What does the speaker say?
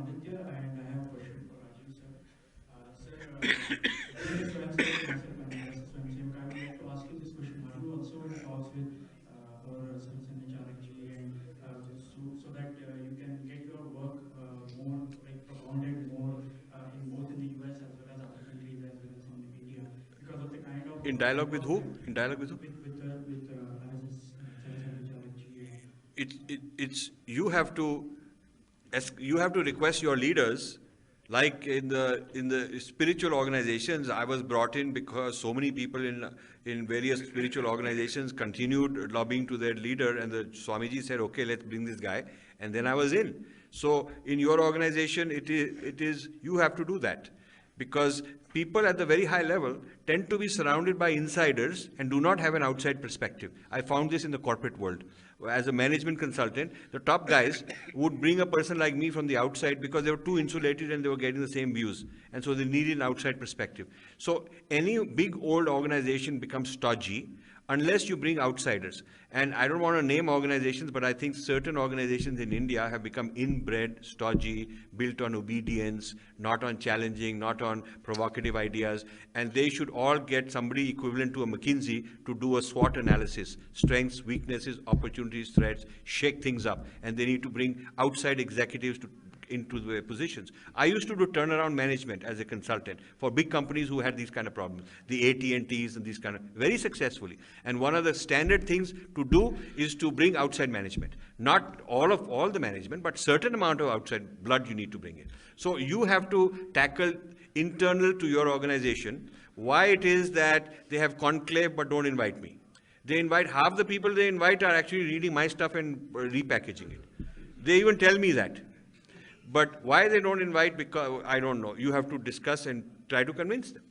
Aditya, and I have a question for Rajiv sir. Being a Swayamsevak myself and as a Swayamsevak, I would like to ask you this question. Are you also in talks with our Sanjay Charakji, and so that you can get your work more like propounded more in both in the US as well as other countries as well as in India because of the kind of In dialogue with network who? that In dialogue with who? with Sanjay Charakji and It's you have to request your leaders. Like in the spiritual organizations, I was brought in because so many people in various spiritual organizations continued lobbying to their leader, and the Swamiji said, "Okay, let's bring this guy," and then I was in. So in your organization, it is you have to do that, because people at the very high level tend to be surrounded by insiders and do not have an outside perspective. I found this in the corporate world. As a management consultant, the top guys would bring a person like me from the outside because they were too insulated and they were getting the same views. And so they needed an outside perspective. So any big old organization becomes stodgy unless you bring outsiders. And I don't want to name organizations, but I think certain organizations in India have become inbred, stodgy, built on obedience, not on challenging, not on provocative ideas. And they should all get somebody equivalent to a McKinsey to do a SWOT analysis: strengths, weaknesses, opportunities, threats, shake things up. And they need to bring outside executives into the positions. I used to do turnaround management as a consultant for big companies who had these kind of problems, the AT&Ts and these kind of, very successfully. And one of the standard things to do is to bring outside management. Not all the management, but certain amount of outside blood you need to bring in. So you have to tackle internal to your organization why it is that they have conclave but don't invite me. They invite, half the people they invite are actually reading my stuff and repackaging it. They even tell me that. But why they don't invite, because I don't know. You have to discuss and try to convince them.